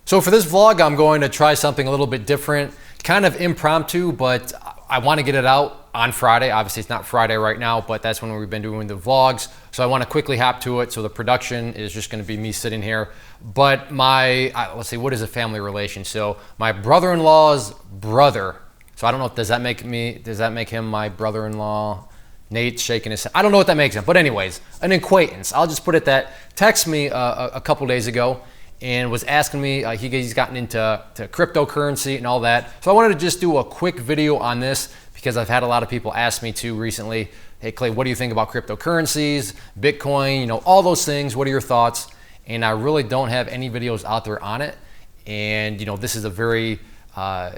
So for this vlog, I'm going to try something a little bit different, kind of impromptu, but I want to get it out on Friday. Obviously it's not Friday right now, but that's when we've been doing the vlogs. So I want to quickly hop to it. So the production is just going to be me sitting here. But let's see, what is a family relation? So my brother-in-law's brother. So I don't know, does that make him my brother-in-law? Nate's shaking his head. I don't know what that makes him, but anyways, an acquaintance. I'll just put it that. Text me a couple days ago and was asking me, he's gotten into cryptocurrency and all that. So I wanted to just do a quick video on this because I've had a lot of people ask me too recently, hey Clay, what do you think about cryptocurrencies, Bitcoin, all those things, what are your thoughts? And I really don't have any videos out there on it. And this is a very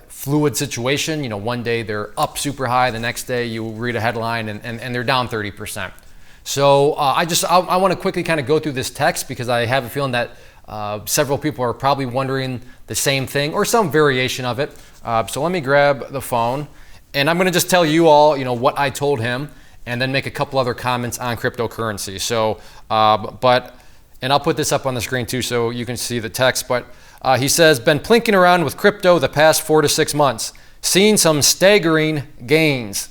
fluid situation. One day they're up super high, the next day you read a headline and they're down 30%. So I want to quickly kind of go through this text because I have a feeling that several people are probably wondering the same thing or some variation of it. So let me grab the phone and I'm going to just tell you all, what I told him and then make a couple other comments on cryptocurrency. So, and I'll put this up on the screen too so you can see the text, but he says, been plinking around with crypto the past 4 to 6 months, seeing some staggering gains.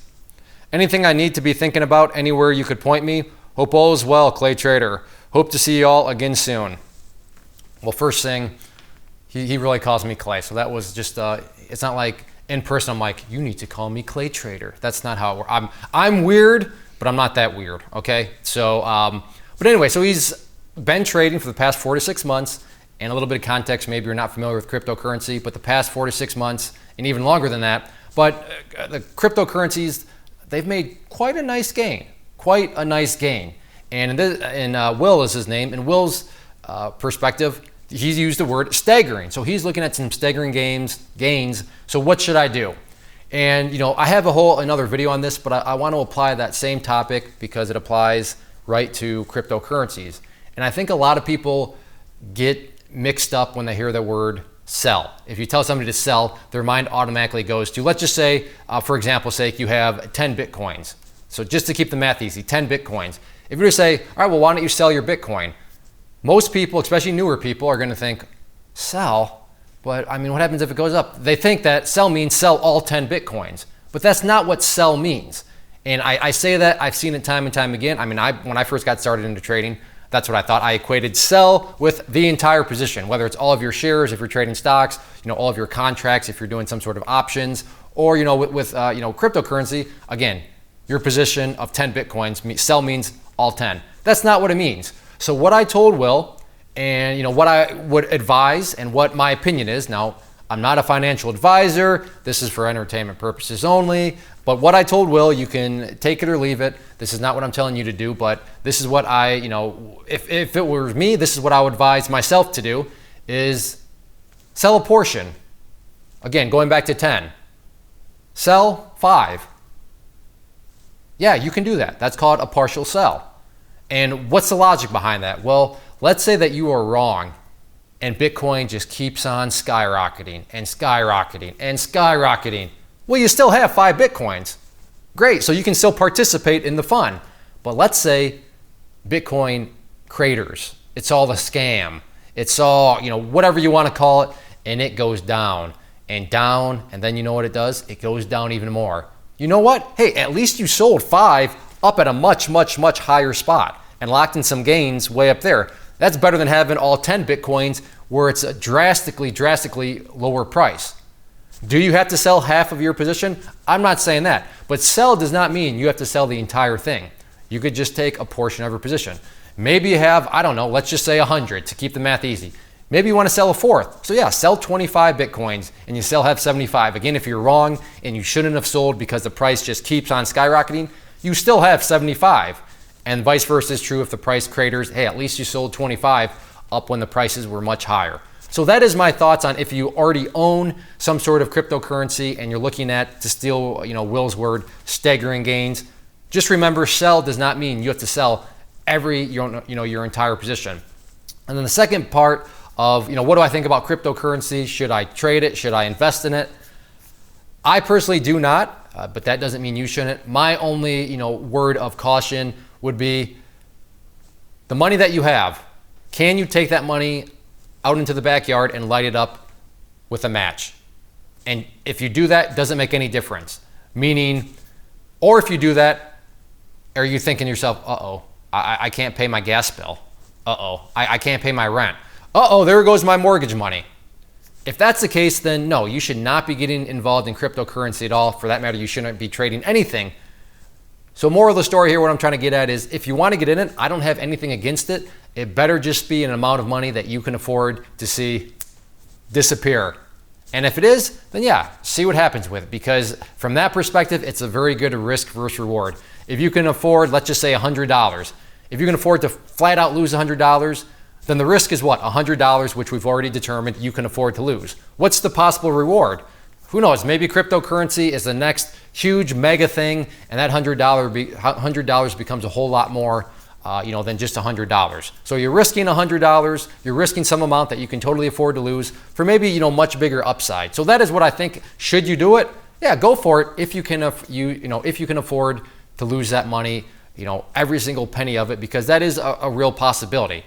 Anything I need to be thinking about, anywhere you could point me? Hope all is well, Clay Trader. Hope to see you all again soon. Well, first thing, he really calls me Clay. So that was just, it's not like in person I'm like, you need to call me Clay Trader. That's not how it works. I'm weird, but I'm not that weird, okay? So, but anyway, so he's been trading for the past 4 to 6 months. And a little bit of context, maybe you're not familiar with cryptocurrency, but the past 4 to 6 months and even longer than that. But the cryptocurrencies, they've made quite a nice gain, And Will is his name. In Will's perspective, he's used the word staggering. So he's looking at some staggering gains. So what should I do? And I have another video on this, but I want to apply that same topic because it applies right to cryptocurrencies. And I think a lot of people get mixed up when they hear the word sell. If you tell somebody to sell, their mind automatically goes to, let's just say, for example's sake, you have 10 Bitcoins. So just to keep the math easy, 10 Bitcoins. If you were to say, all right, well, why don't you sell your Bitcoin? Most people, especially newer people, are going to think, sell? But I mean, what happens if it goes up? They think that sell means sell all 10 Bitcoins. But that's not what sell means. And I say that, I've seen it time and time again. I mean, when I first got started into trading, that's what I thought. I equated sell with the entire position, whether it's all of your shares, if you're trading stocks, all of your contracts, if you're doing some sort of options, or with cryptocurrency, again, your position of 10 Bitcoins, sell means all 10. That's not what it means. So what I told Will, and what I would advise and what my opinion is, now I'm not a financial advisor, this is for entertainment purposes only, but what I told Will, you can take it or leave it. This is not what I'm telling you to do, but this is what if it were me, this is what I would advise myself to do, is sell a portion. Again, going back to 10. Sell 5. Yeah, you can do that. That's called a partial sell. And what's the logic behind that? Well, let's say that you are wrong and Bitcoin just keeps on skyrocketing and skyrocketing and skyrocketing. Well, you still have 5 Bitcoins. Great, so you can still participate in the fun. But let's say Bitcoin craters. It's all a scam. It's all, whatever you want to call it, and it goes down, and then you know what it does? It goes down even more. You know what? Hey, at least you sold 5 up at a much, much, much higher spot and locked in some gains way up there. That's better than having all 10 Bitcoins where it's a drastically, drastically lower price. Do you have to sell half of your position? I'm not saying that, but sell does not mean you have to sell the entire thing. You could just take a portion of your position. Maybe you have, I don't know, let's just say 100 to keep the math easy. Maybe you want to sell a fourth. So yeah, sell 25 Bitcoins and you still have 75. Again, if you're wrong and you shouldn't have sold because the price just keeps on skyrocketing, you still have 75. And vice versa is true if the price craters. Hey, at least you sold 25 up when the prices were much higher. So that is my thoughts on if you already own some sort of cryptocurrency and you're looking at, to steal Will's word, staggering gains. Just remember, sell does not mean you have to sell your entire position. And then the second part of what do I think about cryptocurrency? Should I trade it? Should I invest in it? I personally do not, but that doesn't mean you shouldn't. My only word of caution would be the money that you have. Can you take that money out into the backyard and light it up with a match. And if you do that, it doesn't make any difference. Meaning, or if you do that, are you thinking to yourself, uh-oh, I can't pay my gas bill. Uh-oh, I can't pay my rent. Uh-oh, there goes my mortgage money. If that's the case, then no, you should not be getting involved in cryptocurrency at all. For that matter, you shouldn't be trading anything. So moral of the story here, what I'm trying to get at is, if you want to get in it, I don't have anything against it. It better just be an amount of money that you can afford to see disappear. And if it is, then yeah, see what happens with it. Because from that perspective, it's a very good risk versus reward. If you can afford, let's just say $100. If you can afford to flat out lose $100, then the risk is what? $100, which we've already determined you can afford to lose. What's the possible reward? Who knows? Maybe cryptocurrency is the next huge mega thing, and that $100 becomes a whole lot more than just $100. So you're risking $100, you're risking some amount that you can totally afford to lose for maybe much bigger upside. So that is what I think. Should you do it? Yeah, go for it if you can if you can afford to lose that money, every single penny of it, because that is a real possibility.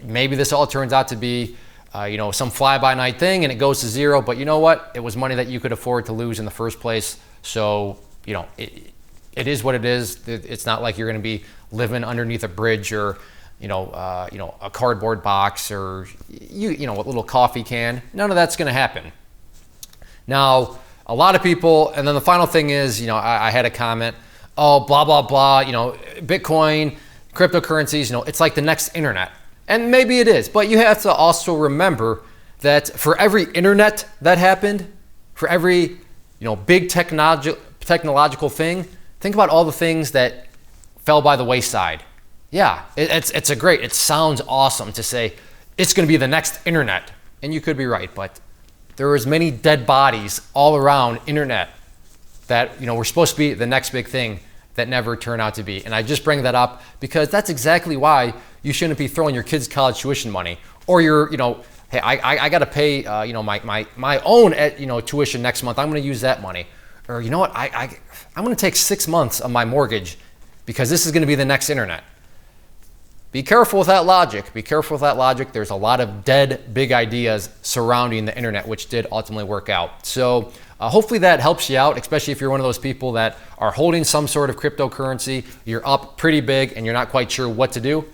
Maybe this all turns out to be some fly-by-night thing and it goes to zero, but you know what? It was money that you could afford to lose in the first place. So, it is what it is. It's not like you're going to be living underneath a bridge or, a cardboard box or, a little coffee can. None of that's going to happen. Now, a lot of people, and then the final thing is, I had a comment, oh, blah, blah, blah, Bitcoin, cryptocurrencies, it's like the next internet. And maybe it is, but you have to also remember that for every internet that happened, for every big technological thing, think about all the things that fell by the wayside. Yeah, it sounds awesome to say it's going to be the next internet, and you could be right, but there was many dead bodies all around internet that were supposed to be the next big thing that never turned out to be. And I just bring that up because that's exactly why you shouldn't be throwing your kids' college tuition money, or your, hey, I got to pay, my own, tuition next month. I'm going to use that money, or you know what, I'm going to take 6 months of my mortgage because this is going to be the next internet. Be careful with that logic. Be careful with that logic. There's a lot of dead big ideas surrounding the internet, which did ultimately work out. So hopefully that helps you out, especially if you're one of those people that are holding some sort of cryptocurrency. You're up pretty big and you're not quite sure what to do.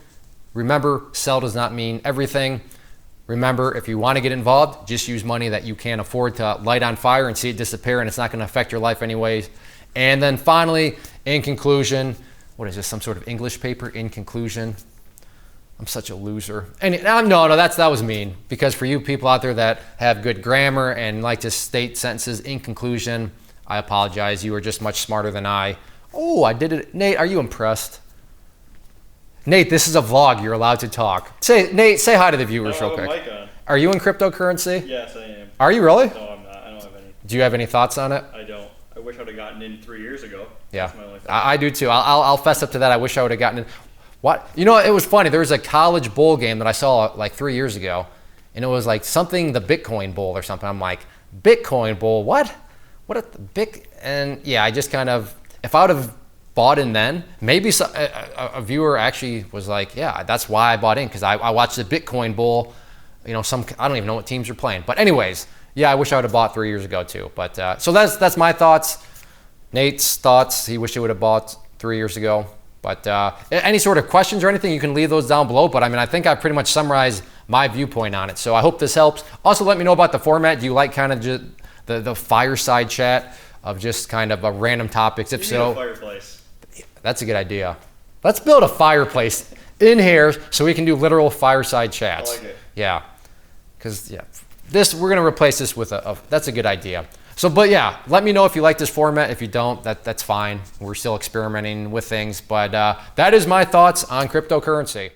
Remember, sell does not mean everything. Remember, if you want to get involved, just use money that you can afford to light on fire and see it disappear, and it's not going to affect your life anyways. And then finally, in conclusion, what is this, some sort of English paper? In conclusion, I'm such a loser. And that was mean, because for you people out there that have good grammar and like to state sentences in conclusion, I apologize. You are just much smarter than I. Oh, I did it. Nate, are you impressed? Nate, this is a vlog. You're allowed to talk. Nate, say hi to the viewers real quick. Mic on. Are you in cryptocurrency? Yes, I am. Are you really? No, I'm not. I don't have any. Do you have any thoughts on it? I don't. I wish I would have gotten in 3 years ago. Yeah, That's my only thought. I do too. I'll fess up to that. I wish I would have gotten in. What? It was funny. There was a college bowl game that I saw like 3 years ago, and it was like something, the Bitcoin Bowl or something. I'm like, Bitcoin Bowl? What? What a big? And yeah, I just kind of, if I would have bought in then, maybe a viewer actually was like, yeah, that's why I bought in, because I watched the Bitcoin Bowl. I don't even know what teams are playing. But anyways, yeah, I wish I would have bought 3 years ago too. But so that's my thoughts. Nate's thoughts. He wished he would have bought 3 years ago. But any sort of questions or anything, you can leave those down below. But I think I pretty much summarized my viewpoint on it. So I hope this helps. Also, let me know about the format. Do you like kind of just the fireside chat of just kind of random topics? If so, a fireplace. That's a good idea. Let's build a fireplace in here so we can do literal fireside chats. I like it. Yeah, because we're gonna replace this with that's a good idea. So, but yeah, let me know if you like this format. If you don't, that's fine. We're still experimenting with things, but that is my thoughts on cryptocurrency.